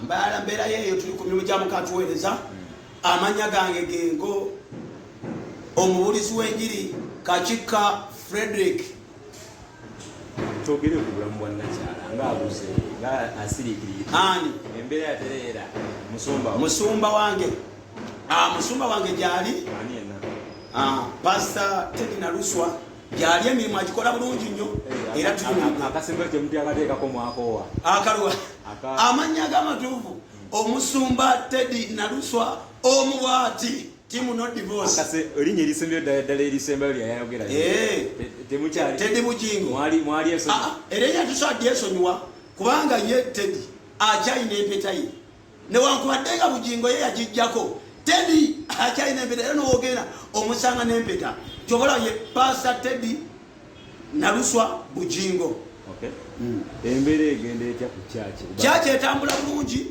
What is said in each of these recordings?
Mbala mbera yeyo tuli ku mirimu gya mukatuweereza amanya gange gengo omubulizi w'enjiri Kachika Frederick togere ku bulamu bwa nakyala ng'abuze nga asirikirira ani embeera yatereera musumba wange musumba wange gyali ani yenna Pastor Teddy Naluswa gyali emirimu agikola bulungi nnyo era akasembe kyemuti akateekako mwakowa akalwa amanya g'amatuufu omusumba Teddy Naluswa omubwati timu no divorce akase erinnya erisembyo ddala erisembayo lyayayogera temukyali Teddy Bujingo mwali esonyi era yatuswadde esonyiwa kubanga ye Teddy akyalina empeta ye newankubadde nga Bujingo ye yagijjako Teddy akyalina empeta era nowogenda omusanga n'empeta kyobola ye Pastor Teddy Naluswa Bujingo. Embeera egenda etya ku kyaki etambula bulungi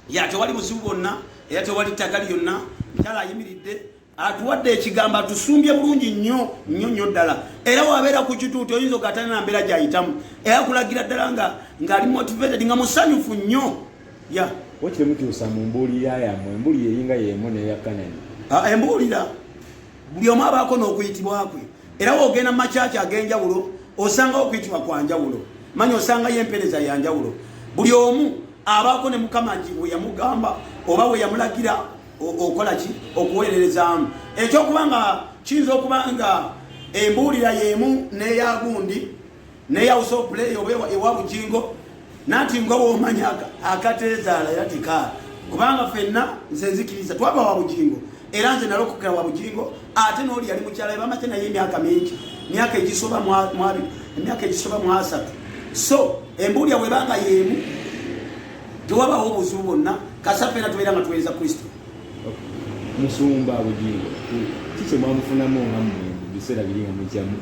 ya tewali buzibu bwonna era tewali ttaka lyonna nkyala ayimiridde atuwadde ekigambo atusumbye bulungi nnyo ddala era wabeera ku kituuti oyinza ogatana na mbeera gyayitamu era kulagira ddala ng'ali motivated nga musanyufu nnyo ya wakitemukyusa mu mbuulira yammwe embuli eringa y'emu n'eya Kanani embuulira buli omu abaako n'okuyitibwa kwe era woogenda mu makyaki ag'enjawulo osangawo okuyitibwa kwa njawulo manya osangayo empeereza ya njawulo buli omu abaako ne mukama we yamugamba oba we yamulagira okola ki okuweererezaamu ekyokubanga kiyinza okuba nga embuulira y'emu n'eya gundi n'eya usoplay oba ewa Bujingo nati nga woomanya akateezaala yatika kubanga ffenna nze nzikiriza twaba wa Bujingo era nze nalokokera wa Bujingo ate n'oli yali mukyala bamate naye emyaka mingi emyaka egisoba mu 3 so embuulira bwebanga y'emu tewabawo obuzibu bwonna kasa ffenna tubeera nga tuweereza Kristo. Musumba Bujingo kiki mwamufunamu nga mu biseera biri nga mukyamu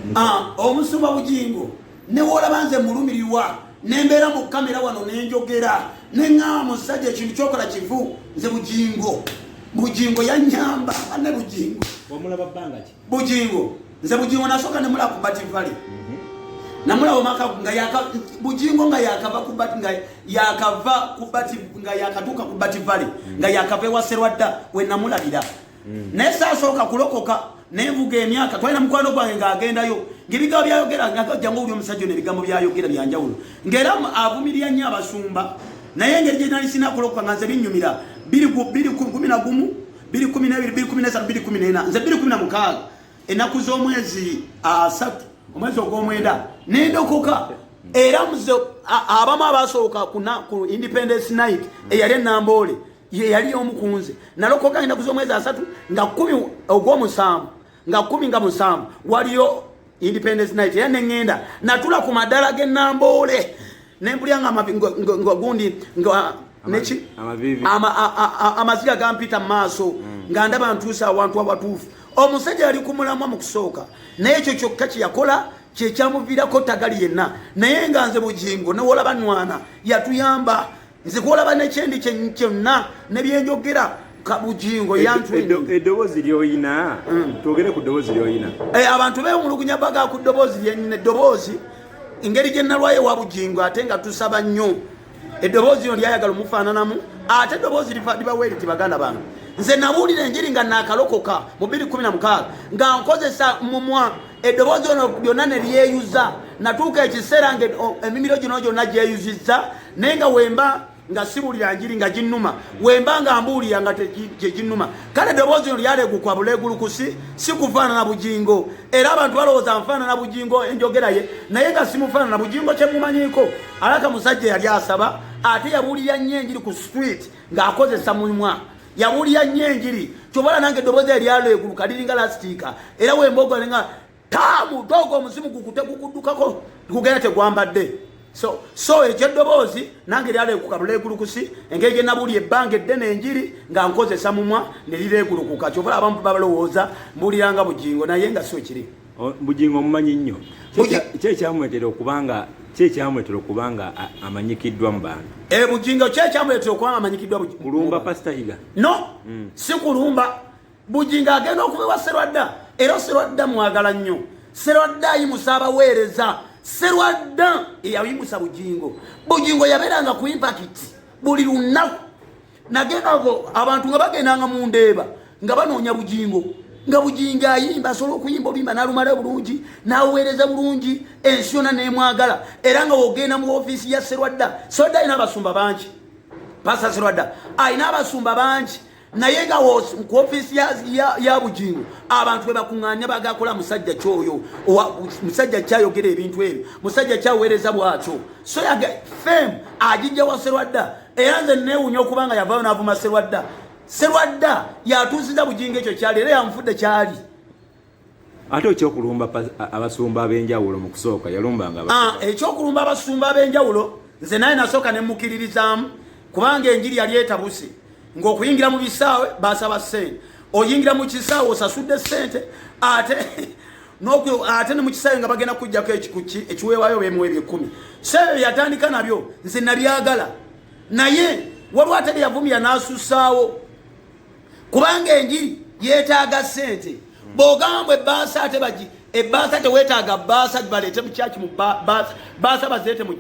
omusumba Bujingo newoolaba nze mulumirirwa nembeera mu kamera wano nenjogera neŋŋamba musajja ekintu kyokola kivu nze Bujingo yanyamba ne Bujingo wamulaba bbanga ki nze Bujingo nasooka nemulaba ku bativale namulaba omaka nga Bujingo nga yakava nga yakatuuka ku bativale nga yakava ewa Serwadda we namulabira naye saasooka kulokoka nenvuga emyaka twalina mukwano gwange ng'agendayo ng'ebigambo byayogera ng'akajjangu oli omusajja n'ebigambo byayogera byanjawulo ng'era avumirira nnyo abasumba naye engeri gye nali sina kulokoka nga nze binnyumira 2011 2012 2013 nze 2016 ennaku z'omwezi 3 omwezi ogw'omwenda nendokoka era abamu abasooka ku Independence Night eyali enamboole yali omukunze nalokoka ennaku z'omwezi 3 nga 10 ogw'omusanvu nga 17 waliyo Independence Night era neŋŋenda natula ku madala g'ennamboole nempulya nga gundi amaziga gampita mu maaso nga ndaba ntuusa awantu awatuufu omusajja yali ku mulamwa mu kusooka naye ekyo kyokka kye yakola kye kyamuviirako tagali yenna naye nga nze Bujingo newoolaba nwana yatuyamba nze kuolaba nekyendi kyonna nebyenjogera ka Bujingo eddoboozi lyoyina twogere ku ddoboozi lyoyina abantu beemulugunya baga ku ddoboozi lyennyina eddoboozi engeri gye nalwayo wa Bujingo ate nga tusaba nnyo eddoboozi lyo lyayagala omufaananamu ate eddoboozi libaweeri ti baganda bange nze nabuulira enjiri nga naakalokoka mu 2016 nga nkozesa mumwa eddoboozi ono byonna ne lyeyuza natuuka ekiseera nga emimiro gino gyonna gyeyuzizza naye nga wemba nga sibuulira njiri nga ginnuma wemba nga mbuulira nga teginnuma kale eddoboozi lino lyaleegukwa buleegulukusi si kufaanana Bujingo era abantu balowooza nfaanana Bujingo enjogera ye naye nga simufaanana Bujingo kyemumanyiiko alaka musajja yali asaba ate yabuulira nnyo enjiri ku street ng'akozesa mumwa yabuulira nnyo enjiri kyobala nange eddoboozi eryaleeguluka liringa lasitiika era wemboga nga taamu togo omuzimu gukuddukako gugenda tegwambadde so ekyo eddoboozi nange lyaleeguka buleegulukusi engeri gye nabuulya ebbanga eddene enjiri nga nkozesa mumwa ne lireegulukuka kyobala abamu balowooza mbuuliranga Bujingo naye nga si ekiri Bujingo omumanyi nnyo kyekyamwetera okubanga amanyikiddwa mu bantu Bujingo kyekyamwetera okubanga amanyikiddwa kulumba Pastor Higa no si kulumba Bujingo agenda okubewa Serwadda era Serwadda mwagala nnyo Serwadda ayimusa abaweereza Serwadda yayimusa Bujingo yabeeranga ku impact buli lunaku nagendako abantu nga bagendanga mu Ndeeba nga banoonya Bujingo nga Bujingo ayimba asobola okuyimba oluyimba n'alumala bulungi n'aweereza bulungi ensi yonna n'emwagala era nga wogenda mu ofiisi ya Sserwadda alina abasumba bangi Pastor Sserwadda alina abasumba bangi naye nga ku ofiisi ya Bujingo abantu bwe bakuŋŋaanya bagakola musajja kyoyo musajja kyayogera ebintu ebyo musajja kyaweereza bwatyo so fem agijja wa Sserwadda era nze neewuunya okubanga yavaayo n'avuma Sserwadda yatuusiza Bujingo ekyo kyali era yamufudde kyali ate ekyokulumba abasumba ab'enjawulo mu kusooka yalumbanga ekyokulumba abasumba ab'enjawulo nze naye nasooka ne mukiririzaamu kubanga enjiri yali etabuse ng'okuyingira mu bisaawe basaba ssente oyingira mu kisaawe osasudde ssente ate ne mu kisaawe nga bagenda kujjako ekiweebwayo bemuwe eby'ekkumi seeyo yatandika nabyo nze nabyagala naye waliwo ate yavumya n'asussaawo kubanga enjiri yeetaaga ssente bw'ogamba ebbaasa ate bagi ebbaasa teweetaaga bbaasa baleete mu kyaki mu bbaasa bazeete mu